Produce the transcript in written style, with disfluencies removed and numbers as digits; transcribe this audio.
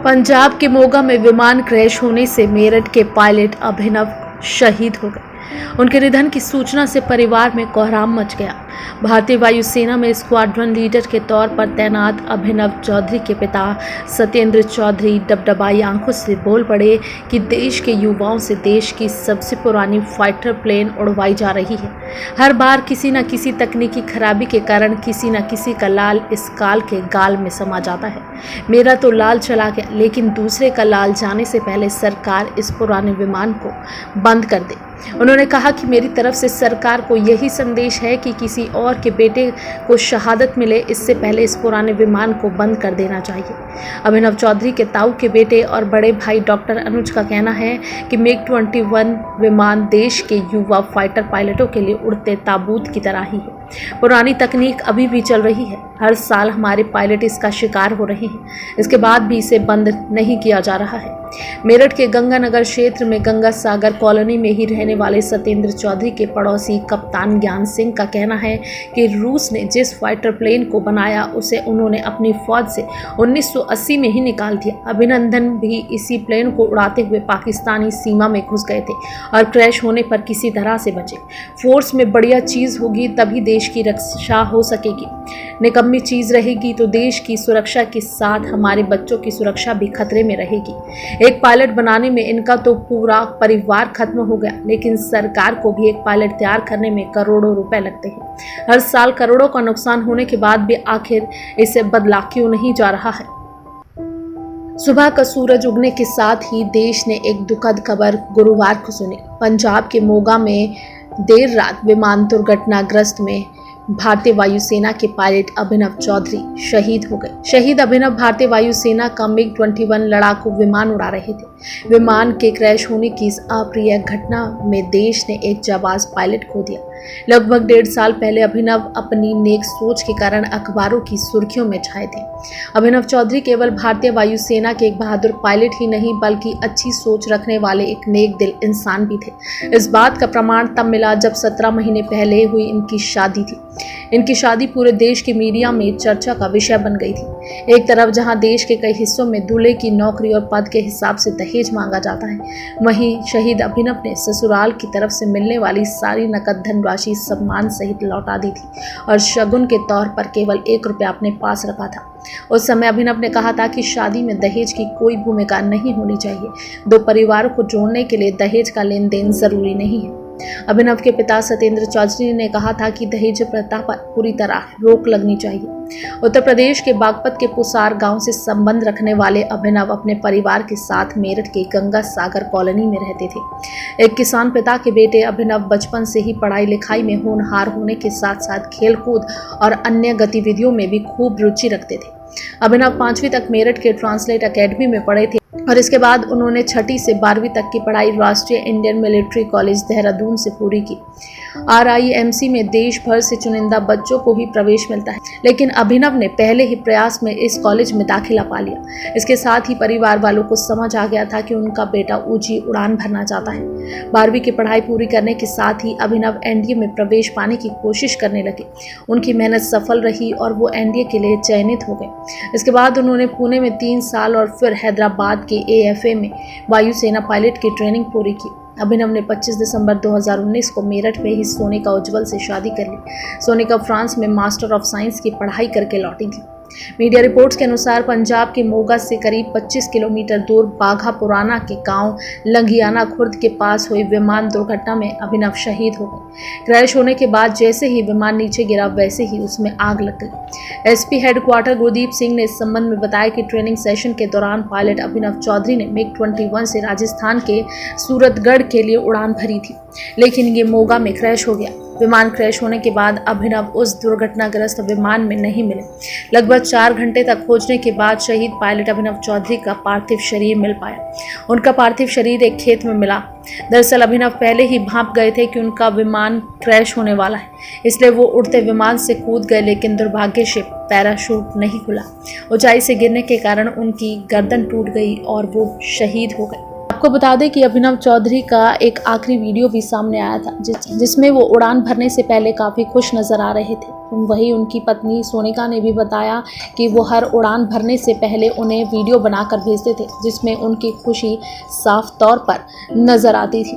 पंजाब के मोगा में विमान क्रैश होने से मेरठ के पायलट अभिनव शहीद हो गए। उनके निधन की सूचना से परिवार में कोहराम मच गया। भारतीय वायुसेना में स्क्वाड्रन लीडर के तौर पर तैनात अभिनव चौधरी के पिता सत्येंद्र चौधरी डबडबाई आंखों से बोल पड़े कि देश के युवाओं से देश की सबसे पुरानी फाइटर प्लेन उड़वाई जा रही है। हर बार किसी न किसी तकनीकी खराबी के कारण किसी न किसी का लाल इस काल के गाल में समा जाता है। मेरा तो लाल चला गया, लेकिन दूसरे का लाल जाने से पहले सरकार इस पुराने विमान को बंद कर दे। उन्होंने कहा कि मेरी तरफ से सरकार को यही संदेश है कि किसी और के बेटे को शहादत मिले, इससे पहले इस पुराने विमान को बंद कर देना चाहिए। अभिनव चौधरी के ताऊ के बेटे और बड़े भाई डॉक्टर अनुज का कहना है कि मिग 21 विमान देश के युवा फाइटर पायलटों के लिए उड़ते ताबूत की तरह ही है। पुरानी तकनीक अभी भी चल रही है। हर साल हमारे पायलट इसका शिकार हो रहे हैं। इसके बाद भी इसे बंद नहीं किया जा रहा है। मेरठ के गंगानगर क्षेत्र में गंगा सागर कॉलोनी में ही रहने वाले सत्येंद्र चौधरी के पड़ोसी कप्तान ज्ञान सिंह का कहना है कि रूस ने जिस फाइटर प्लेन को बनाया उसे उन्होंने अपनी फौज से 1980 में ही निकाल दिया। अभिनंदन भी इसी प्लेन को उड़ाते हुए पाकिस्तानी सीमा में घुस गए थे और क्रैश होने पर किसी तरह से बचे। फोर्स में बढ़िया चीज़ होगी तभी देश की रक्षा हो सकेगी। निकम्मी चीज़ रहेगी तो देश की सुरक्षा के साथ हमारे बच्चों की सुरक्षा भी खतरे में रहेगी। एक पायलट बनाने में इनका तो पूरा परिवार खत्म हो गया, लेकिन सरकार को भी एक पायलट तैयार करने में करोड़ों रुपए लगते हैं। हर साल करोड़ों का नुकसान होने के बाद भी आखिर इसे बदला क्यों नहीं जा रहा है। सुबह का सूरज उगने के साथ ही देश ने एक दुखद खबर गुरुवार को सुनी। पंजाब के मोगा में देर रात विमान दुर्घटनाग्रस्त में भारतीय वायुसेना के पायलट अभिनव चौधरी शहीद हो गए। शहीद अभिनव भारतीय वायुसेना का मिग 21 लड़ाकू विमान उड़ा रहे थे। विमान के क्रैश होने की इस अप्रिय घटना में देश ने एक जाबाज पायलट खो दिया। लगभग 1.5 साल पहले अभिनव अपनी नेक सोच के कारण अखबारों की सुर्खियों में छाए थे। अभिनव चौधरी केवल भारतीय वायुसेना के एक बहादुर पायलट ही नहीं बल्कि अच्छी सोच रखने वाले एक नेक दिल इंसान भी थे। इस बात का प्रमाण तब मिला जब 17 महीने पहले हुई इनकी शादी थी। इनकी शादी पूरे देश के मीडिया में चर्चा का विषय बन गई थी। एक तरफ जहां देश के कई हिस्सों में दूल्हे की नौकरी और पद के हिसाब से दहेज मांगा जाता है, वहीं शहीद अभिनव ने ससुराल की तरफ से मिलने वाली सारी नकद धनराशि सम्मान सहित लौटा दी थी और शगुन के तौर पर केवल 1 रुपया अपने पास रखा था। उस समय अभिनव ने कहा था कि शादी में दहेज की कोई भूमिका नहीं होनी चाहिए। दो परिवारों को जोड़ने के लिए दहेज का लेन देन जरूरी नहीं है। अभिनव के पिता सत्येंद्र चौधरी ने कहा था कि दहेज प्रथा पर पूरी तरह रोक लगनी चाहिए। उत्तर प्रदेश के बागपत के पुसार गांव से संबंध रखने वाले अभिनव अपने परिवार के साथ मेरठ के गंगा सागर कॉलोनी में रहते थे। एक किसान पिता के बेटे अभिनव बचपन से ही पढ़ाई लिखाई में होनहार होने के साथ साथ खेलकूद और अन्य गतिविधियों में भी खूब रुचि रखते थे। अभिनव 5वीं तक मेरठ के ट्रांसलेट अकेडमी में पढ़े थे और इसके बाद उन्होंने 6ठी से 12वीं तक की पढ़ाई राष्ट्रीय इंडियन मिलिट्री कॉलेज देहरादून से पूरी की। RIMC में देश भर से चुनिंदा बच्चों को ही प्रवेश मिलता है, लेकिन अभिनव ने पहले ही प्रयास में इस कॉलेज में दाखिला पा लिया। इसके साथ ही परिवार वालों को समझ आ गया था कि उनका बेटा ऊंची उड़ान भरना चाहता है। 12वीं की पढ़ाई पूरी करने के साथ ही अभिनव NDA में प्रवेश पाने की कोशिश करने लगे। उनकी मेहनत सफल रही और वो NDA के लिए चयनित हो गए। इसके बाद उन्होंने पुणे में 3 साल और फिर हैदराबाद के AFA में वायुसेना पायलट की ट्रेनिंग पूरी की। अभिनव ने 25 दिसंबर 2019 को मेरठ में ही सोनिका उज्जवल से शादी कर ली। सोनिका फ्रांस में मास्टर ऑफ साइंस की पढ़ाई करके लौटी थी। मीडिया रिपोर्ट्स के अनुसार पंजाब के मोगा से करीब 25 किलोमीटर दूर बाघा पुराना के गांव लंघियाना खुर्द के पास हुई विमान दुर्घटना में अभिनव शहीद हो गए। क्रैश होने के बाद जैसे ही विमान नीचे गिरा वैसे ही उसमें आग लग गई। SP हेडक्वार्टर गुरदीप सिंह ने इस संबंध में बताया कि ट्रेनिंग सेशन के दौरान पायलट अभिनव चौधरी ने मिग 21 से राजस्थान के सूरतगढ़ के लिए उड़ान भरी थी, लेकिन ये मोगा में क्रैश हो गया। विमान क्रैश होने के बाद अभिनव उस दुर्घटनाग्रस्त विमान में नहीं मिले। लगभग 4 घंटे तक खोजने के बाद शहीद पायलट अभिनव चौधरी का पार्थिव शरीर मिल पाया। उनका पार्थिव शरीर एक खेत में मिला। दरअसल अभिनव पहले ही भांप गए थे कि उनका विमान क्रैश होने वाला है, इसलिए वो उड़ते विमान से कूद गए, लेकिन दुर्भाग्य से पैराशूट नहीं खुला। ऊंचाई से गिरने के कारण उनकी गर्दन टूट गई और वो शहीद हो गए। आपको बता दें कि अभिनव चौधरी का एक आखिरी वीडियो भी सामने आया था जिसमें वो उड़ान भरने से पहले काफ़ी खुश नज़र आ रहे थे। वहीं उनकी पत्नी सोनिका ने भी बताया कि वो हर उड़ान भरने से पहले उन्हें वीडियो बनाकर भेजते थे जिसमें उनकी खुशी साफ तौर पर नज़र आती थी।